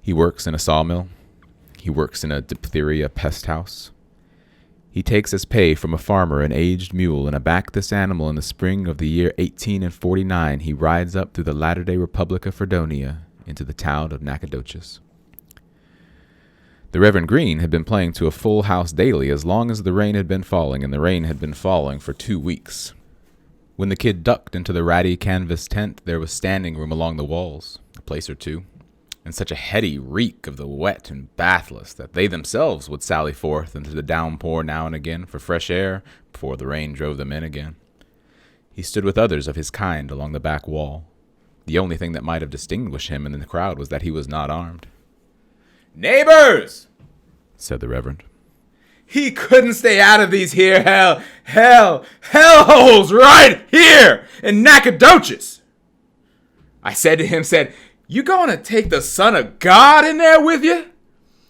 He works in a sawmill. He works in a diphtheria pest house. He takes as pay from a farmer an aged mule, and aback this animal in the spring of the year 1849 he rides up through the latter-day Republic of Fredonia into the town of Nacogdoches. The Reverend Green had been playing to a full house daily as long as the rain had been falling, and the rain had been falling for 2 weeks. When the kid ducked into the ratty canvas tent, there was standing room along the walls, a place or two, and such a heady reek of the wet and bathless that they themselves would sally forth into the downpour now and again for fresh air before the rain drove them in again. He stood with others of his kind along the back wall. The only thing that might have distinguished him in the crowd was that he was not armed. "Neighbors," said the Reverend, "he couldn't stay out of these here hell holes right here in Nacogdoches." I said to him, "You gonna take the Son of God in there with you?"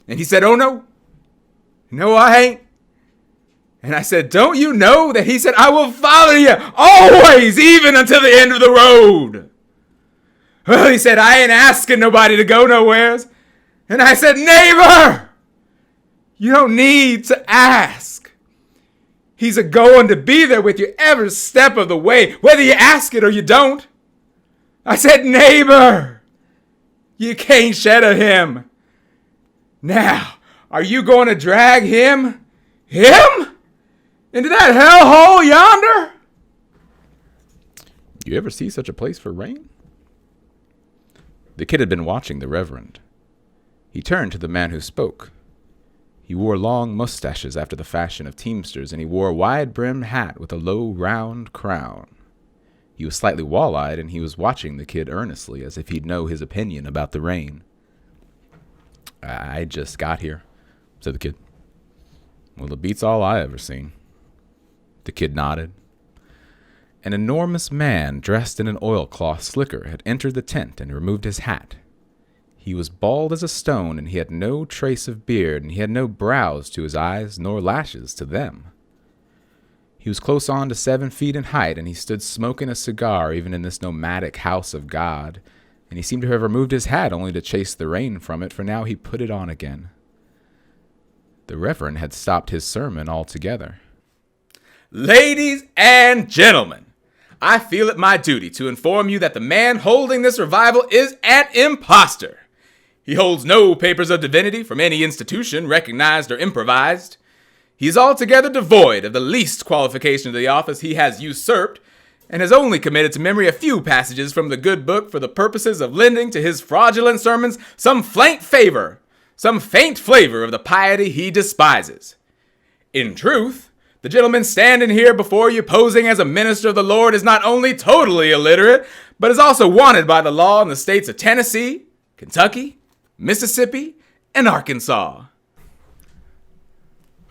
And he said, "Oh, no. No, I ain't." And I said, "Don't you know that he said, I will follow you always, even until the end of the road?" Well, he said, "I ain't asking nobody to go nowheres." And I said, "Neighbor, you don't need to ask. He's a-going to be there with you every step of the way, whether you ask it or you don't." I said, "Neighbor, you can't shadow him. Now, are you going to drag him into that hellhole yonder?" You ever see such a place for rain? The kid had been watching the Reverend. He turned to the man who spoke. He wore long mustaches after the fashion of teamsters, and he wore a wide-brimmed hat with a low, round crown. He was slightly wall-eyed, and he was watching the kid earnestly, as if he'd know his opinion about the rain. "I just got here," said the kid. "Well, it beats all I ever seen." The kid nodded. An enormous man dressed in an oilcloth slicker had entered the tent and removed his hat. He was bald as a stone, and he had no trace of beard, and he had no brows to his eyes, nor lashes to them. He was close on to 7 feet in height, and he stood smoking a cigar even in this nomadic house of God, and he seemed to have removed his hat only to chase the rain from it, for now he put it on again. The Reverend had stopped his sermon altogether. "Ladies and gentlemen, I feel it my duty to inform you that the man holding this revival is an impostor. He holds no papers of divinity from any institution, recognized or improvised. He is altogether devoid of the least qualification of the office he has usurped, and has only committed to memory a few passages from the good book for the purposes of lending to his fraudulent sermons some faint flavor of the piety he despises. In truth, the gentleman standing here before you posing as a minister of the Lord is not only totally illiterate, but is also wanted by the law in the states of Tennessee, Kentucky, Mississippi, and Arkansas."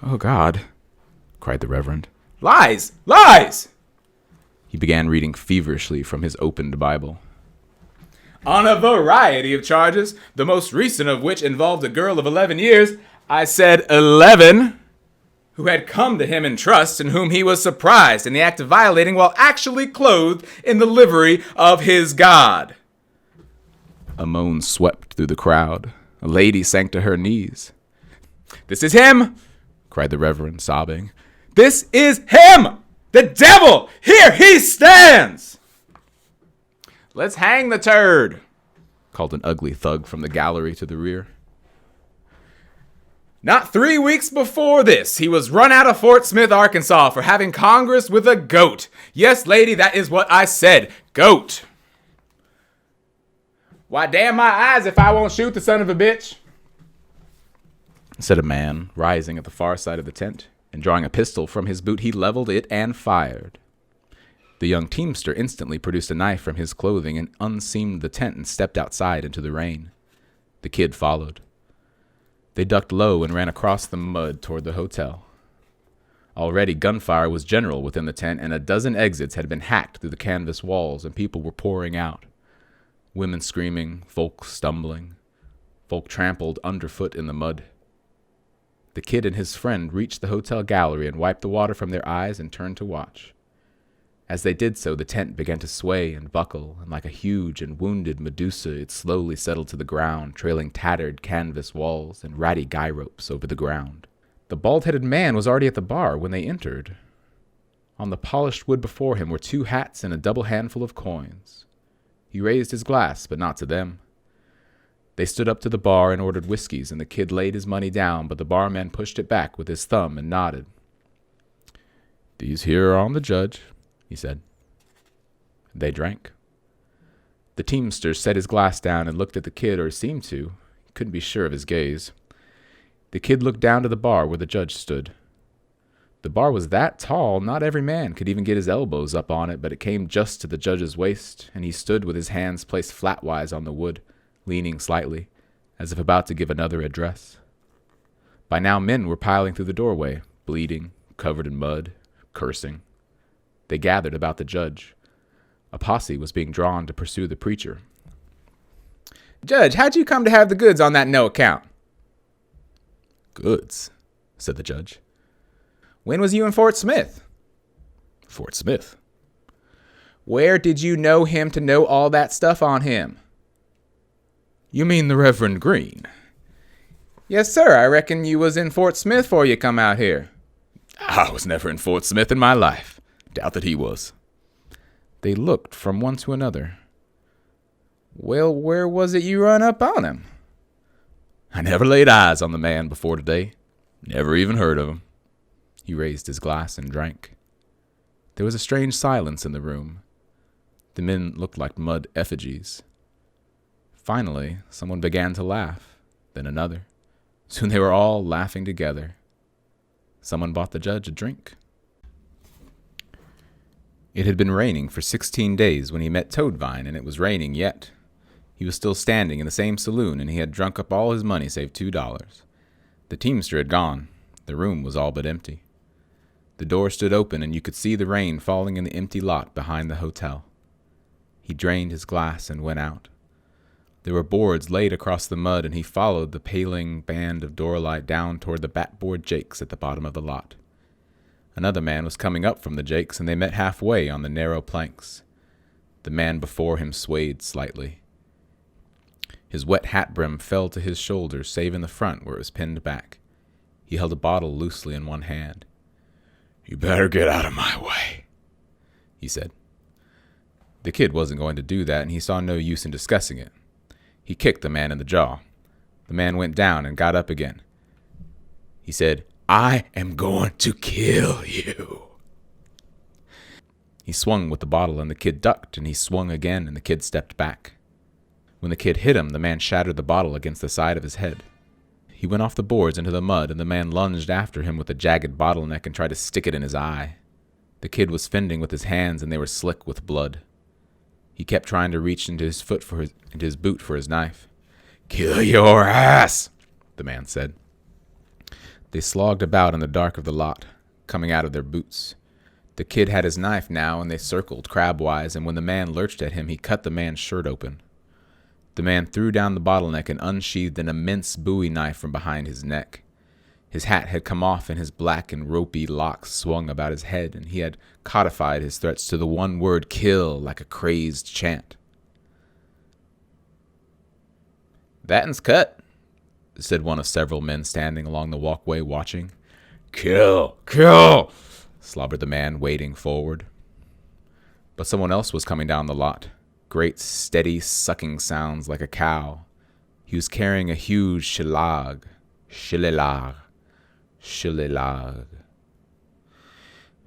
"Oh, God," cried the Reverend. "Lies! Lies!" He began reading feverishly from his opened Bible. "On a variety of charges, the most recent of which involved a girl of 11 years, I said 11, who had come to him in trust and whom he was surprised in the act of violating while actually clothed in the livery of his God." A moan swept through the crowd. A lady sank to her knees. "This is him!" cried the Reverend, sobbing. "This is him! The devil! Here he stands!" "Let's hang the turd," called an ugly thug from the gallery to the rear. "Not 3 weeks before this, he was run out of Fort Smith, Arkansas, for having congress with a goat. Yes, lady, that is what I said. Goat. Why, damn my eyes if I won't shoot the son of a bitch," said a man, rising at the far side of the tent, and drawing a pistol from his boot, he leveled it and fired. The young teamster instantly produced a knife from his clothing and unseamed the tent and stepped outside into the rain. The kid followed. They ducked low and ran across the mud toward the hotel. Already gunfire was general within the tent, and a dozen exits had been hacked through the canvas walls, and people were pouring out. Women screaming, folk stumbling, folk trampled underfoot in the mud. The kid and his friend reached the hotel gallery and wiped the water from their eyes and turned to watch. As they did so, the tent began to sway and buckle, and like a huge and wounded Medusa, it slowly settled to the ground, trailing tattered canvas walls and ratty guy ropes over the ground. The bald-headed man was already at the bar when they entered. On the polished wood before him were 2 hats and a double handful of coins. He raised his glass, but not to them. They stood up to the bar and ordered whiskeys, and the kid laid his money down, but the barman pushed it back with his thumb and nodded. "These here are on the judge," he said. They drank. The teamster set his glass down and looked at the kid, or seemed to. He couldn't be sure of his gaze. The kid looked down to the bar where the judge stood. The bar was that tall, not every man could even get his elbows up on it, but it came just to the judge's waist, and he stood with his hands placed flatwise on the wood, leaning slightly, as if about to give another address. By now men were piling through the doorway, bleeding, covered in mud, cursing. They gathered about the judge. A posse was being drawn to pursue the preacher. "Judge, how'd you come to have the goods on that no account?" "Goods," said the judge. "When was you in Fort Smith?" "Fort Smith." "Where did you know him to know all that stuff on him?" "You mean the Reverend Green?" "Yes, sir. I reckon you was in Fort Smith before you come out here." "I was never in Fort Smith in my life. Doubt that he was." They looked from one to another. "Well, where was it you run up on him?" "I never laid eyes on the man before today. Never even heard of him." He raised his glass and drank. There was a strange silence in the room. The men looked like mud effigies. Finally, someone began to laugh, then another. Soon they were all laughing together. Someone bought the judge a drink. It had been raining for 16 days when he met Toadvine, and it was raining yet. He was still standing in the same saloon, and he had drunk up all his money save $2. The teamster had gone. The room was all but empty. The door stood open, and you could see the rain falling in the empty lot behind the hotel. He drained his glass and went out. There were boards laid across the mud, and he followed the paling band of doorlight down toward the backboard jakes at the bottom of the lot. Another man was coming up from the jakes, and they met halfway on the narrow planks. The man before him swayed slightly. His wet hat brim fell to his shoulders, save in the front where it was pinned back. He held a bottle loosely in one hand. "You better get out of my way," he said. The kid wasn't going to do that, and he saw no use in discussing it. He kicked the man in the jaw. The man went down and got up again. He said, "I am going to kill you." He swung with the bottle, and the kid ducked, and he swung again, and the kid stepped back. When the kid hit him, the man shattered the bottle against the side of his head. He went off the boards into the mud, and the man lunged after him with a jagged bottleneck and tried to stick it in his eye. The kid was fending with his hands, and they were slick with blood. He kept trying to reach into his boot for his knife. "Kill your ass," the man said. They slogged about in the dark of the lot, coming out of their boots. The kid had his knife now, and they circled crabwise, and when the man lurched at him, he cut the man's shirt open. The man threw down the bottleneck and unsheathed an immense bowie knife from behind his neck. His hat had come off, and his black and ropey locks swung about his head, and he had codified his threats to the one word "kill" like a crazed chant. "That'n's cut," said one of several men standing along the walkway watching. "Kill! Kill!" slobbered the man, wading forward. But someone else was coming down the lot. Great, steady, sucking sounds like a cow. He was carrying a huge shillag. Shillag. Shillag.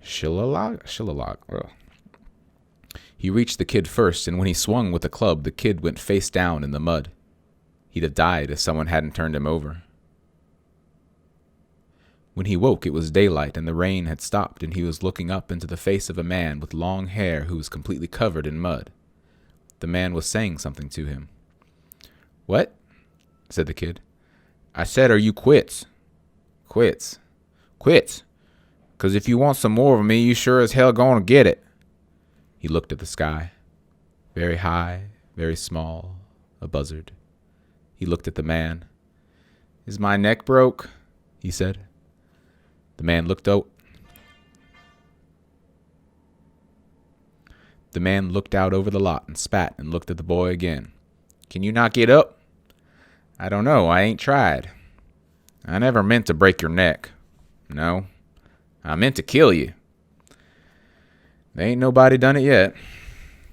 Shillag? Shillag. Ugh. He reached the kid first, and when he swung with the club, the kid went face down in the mud. He'd have died if someone hadn't turned him over. When he woke, it was daylight, and the rain had stopped, and he was looking up into the face of a man with long hair who was completely covered in mud. The man was saying something to him. "What?" said the kid. "I said, are you quits?" "Quits?" "Quits. 'Cause if you want some more of me, you sure as hell gonna get it." He looked at the sky. Very high, very small, a buzzard. He looked at the man. "Is my neck broke?" he said. The man looked out. The man looked out over the lot and spat and looked at the boy again. "Can you not get up?" "I don't know. I ain't tried." "I never meant to break your neck." "No. I meant to kill you." "There ain't nobody done it yet."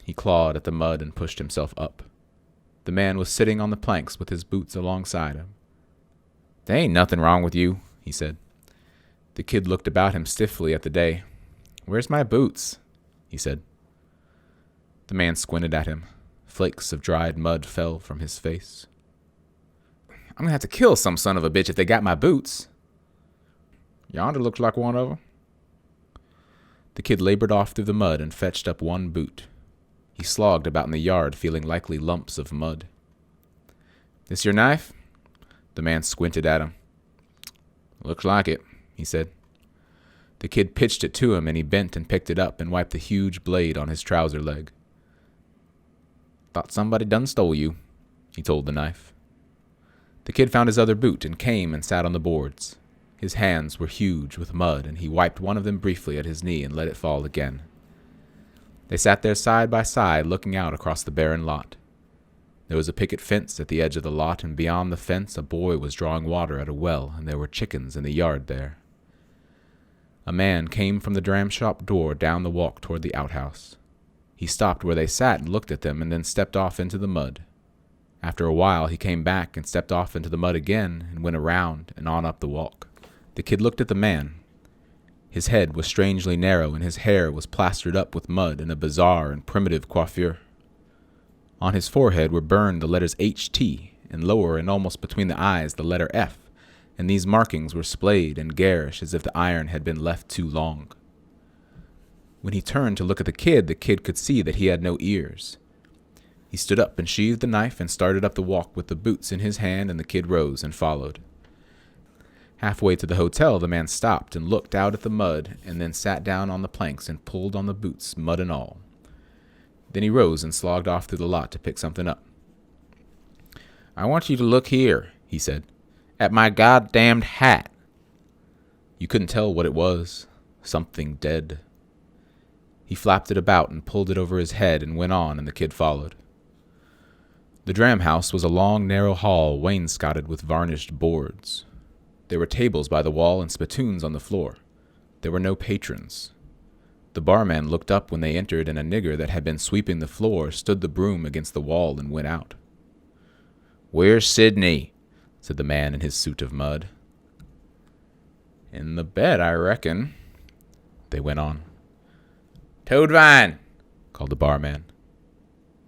He clawed at the mud and pushed himself up. The man was sitting on the planks with his boots alongside him. "There ain't nothing wrong with you," he said. The kid looked about him stiffly at the day. "Where's my boots?" he said. The man squinted at him. Flakes of dried mud fell from his face. "I'm gonna have to kill some son of a bitch if they got my boots." "Yonder looks like one of them." The kid labored off through the mud and fetched up one boot. He slogged about in the yard, feeling likely lumps of mud. "This your knife?" The man squinted at him. "Looks like it," he said. The kid pitched it to him, and he bent and picked it up and wiped the huge blade on his trouser leg. "Thought somebody done stole you," he told the knife. The kid found his other boot and came and sat on the boards. His hands were huge with mud, and he wiped one of them briefly at his knee and let it fall again. They sat there side by side, looking out across the barren lot. There was a picket fence at the edge of the lot, and beyond the fence a boy was drawing water at a well, and there were chickens in the yard there. A man came from the dram shop door down the walk toward the outhouse. He stopped where they sat and looked at them, and then stepped off into the mud. After a while he came back and stepped off into the mud again and went around and on up the walk. The kid looked at the man. His head was strangely narrow, and his hair was plastered up with mud in a bizarre and primitive coiffure. On his forehead were burned the letters HT, and lower and almost between the eyes the letter F, and these markings were splayed and garish as if the iron had been left too long. When he turned to look at the kid could see that he had no ears. He stood up and sheathed the knife and started up the walk with the boots in his hand, and the kid rose and followed. Halfway to the hotel, the man stopped and looked out at the mud and then sat down on the planks and pulled on the boots, mud and all. Then he rose and slogged off through the lot to pick something up. "I want you to look here," he said, "at my goddamned hat." You couldn't tell what it was. Something dead. He flapped it about and pulled it over his head and went on, and the kid followed. The dram house was a long, narrow hall wainscoted with varnished boards. There were tables by the wall and spittoons on the floor. There were no patrons. The barman looked up when they entered, and a nigger that had been sweeping the floor stood the broom against the wall and went out. "Where's Sidney?" said the man in his suit of mud. "In the bed, I reckon." They went on. "Toadvine!" called the barman.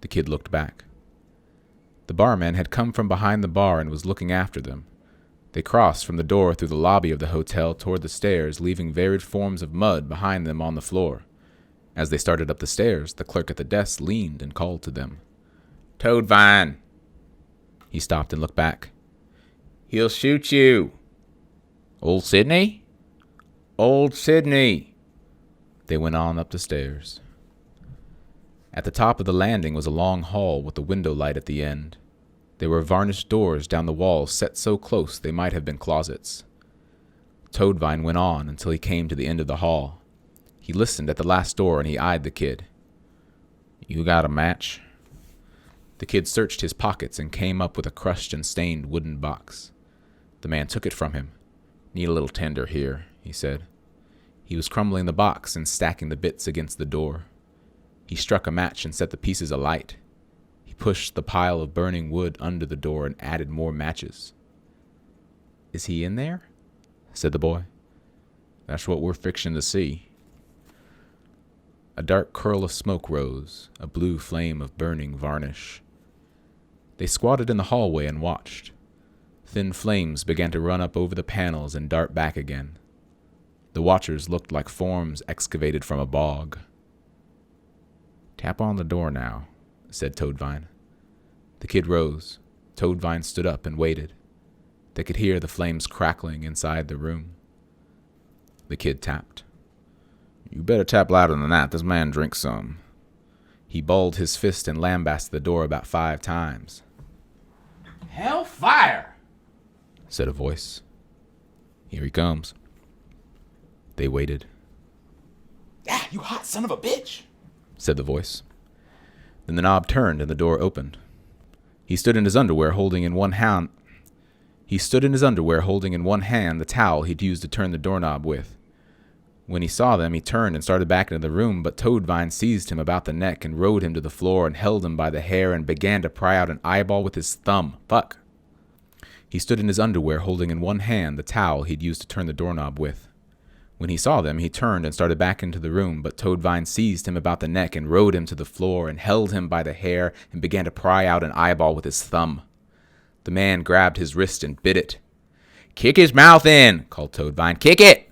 The kid looked back. The barman had come from behind the bar and was looking after them. They crossed from the door through the lobby of the hotel toward the stairs, leaving varied forms of mud behind them on the floor. As they started up the stairs, the clerk at the desk leaned and called to them. "Toadvine!" He stopped and looked back. "He'll shoot you." "Old Sidney?" "Old Sidney." They went on up the stairs. At the top of the landing was a long hall with a window light at the end. There were varnished doors down the walls set so close they might have been closets. Toadvine went on until he came to the end of the hall. He listened at the last door and he eyed the kid. "You got a match?" The kid searched his pockets and came up with a crushed and stained wooden box. The man took it from him. "Need a little tinder here," he said. He was crumbling the box and stacking the bits against the door. He struck a match and set the pieces alight. He pushed the pile of burning wood under the door and added more matches. "Is he in there?" said the boy. "That's what we're fixing to see." A dark curl of smoke rose, a blue flame of burning varnish. They squatted in the hallway and watched. Thin flames began to run up over the panels and dart back again. The watchers looked like forms excavated from a bog. "Tap on the door now," said Toadvine. The kid rose. Toadvine stood up and waited. They could hear the flames crackling inside the room. The kid tapped. "You better tap louder than that. This man drinks some." He balled his fist and lambasted the door about 5 times. "Hellfire!" said a voice. "Here he comes." They waited. "Ah, you hot son of a bitch!" said the voice. Then the knob turned and the door opened. He stood in his underwear holding in one hand the towel he'd used to turn the doorknob with. When he saw them, he turned and started back into the room, but Toadvine seized him about the neck and rode him to the floor and held him by the hair and began to pry out an eyeball with his thumb. Fuck. He stood in his underwear holding in one hand the towel he'd used to turn the doorknob with. When he saw them, he turned and started back into the room, but Toadvine seized him about the neck and rode him to the floor and held him by the hair and began to pry out an eyeball with his thumb. The man grabbed his wrist and bit it. "Kick his mouth in," called Toadvine. "Kick it!"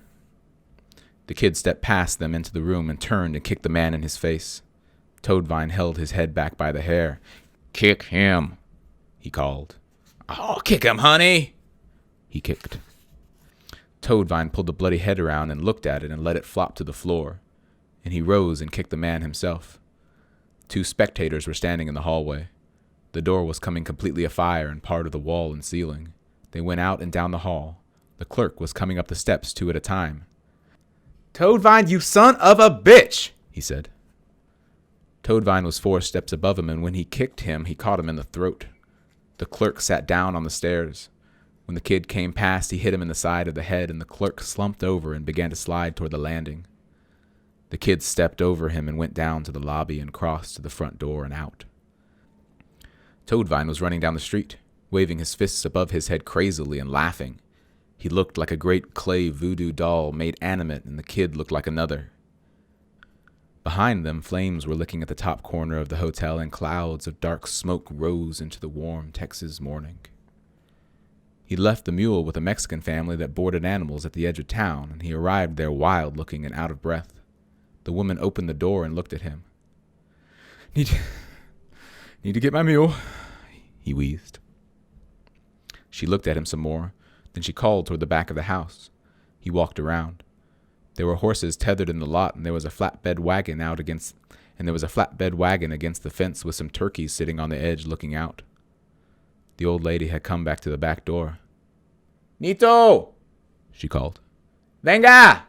The kid stepped past them into the room and turned and kicked the man in his face. Toadvine held his head back by the hair. "Kick him," he called. "Oh, kick him, honey!" He kicked. Toadvine pulled the bloody head around and looked at it and let it flop to the floor, and he rose and kicked the man himself. 2 spectators were standing in the hallway. The door was coming completely afire and part of the wall and ceiling. They went out and down the hall. The clerk was coming up the steps 2 at a time. "Toadvine, you son of a bitch!" he said. Toadvine was 4 steps above him, and when he kicked him, he caught him in the throat. The clerk sat down on the stairs. When the kid came past, he hit him in the side of the head, and the clerk slumped over and began to slide toward the landing. The kid stepped over him and went down to the lobby and crossed to the front door and out. Toadvine was running down the street, waving his fists above his head crazily and laughing. He looked like a great clay voodoo doll made animate, and the kid looked like another. Behind them, flames were licking at the top corner of the hotel, and clouds of dark smoke rose into the warm Texas morning. He left the mule with a Mexican family that boarded animals at the edge of town, and he arrived there wild-looking and out of breath. The woman opened the door and looked at him. Need to get my mule," he wheezed. She looked at him some more. Then she called toward the back of the house. He walked around. There were horses tethered in the lot, and there was a flatbed wagon against the fence with some turkeys sitting on the edge looking out. The old lady had come back to the back door. "Nito!" she called. "Venga!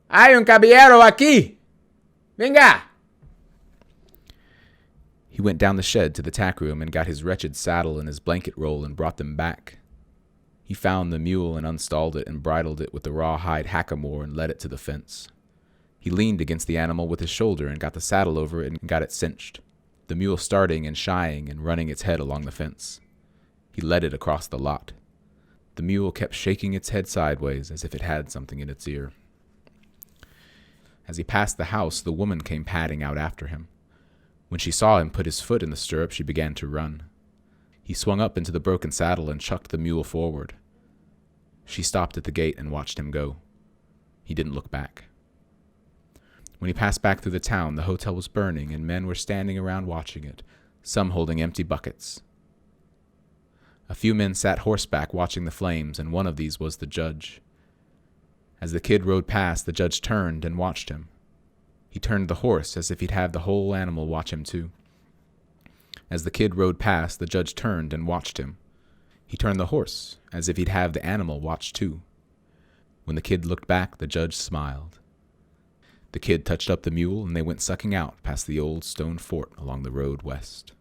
Hay un caballero aquí! Venga!" He went down the shed to the tack room and got his wretched saddle and his blanket roll and brought them back. He found the mule and unstalled it and bridled it with the rawhide hackamore and led it to the fence. He leaned against the animal with his shoulder and got the saddle over it and got it cinched, the mule starting and shying and running its head along the fence. He led it across the lot. The mule kept shaking its head sideways as if it had something in its ear. As he passed the house, the woman came padding out after him. When she saw him put his foot in the stirrup, she began to run. He swung up into the broken saddle and chucked the mule forward. She stopped at the gate and watched him go. He didn't look back. When he passed back through the town, the hotel was burning and men were standing around watching it, some holding empty buckets. A few men sat horseback watching the flames, and one of these was the judge. As the kid rode past, the judge turned and watched him. He turned the horse as if he'd have the whole animal watch him too. As the kid rode past, the judge turned and watched him. He turned the horse as if he'd have the animal watch too. When the kid looked back, the judge smiled. The kid touched up the mule, and they went sucking out past the old stone fort along the road west.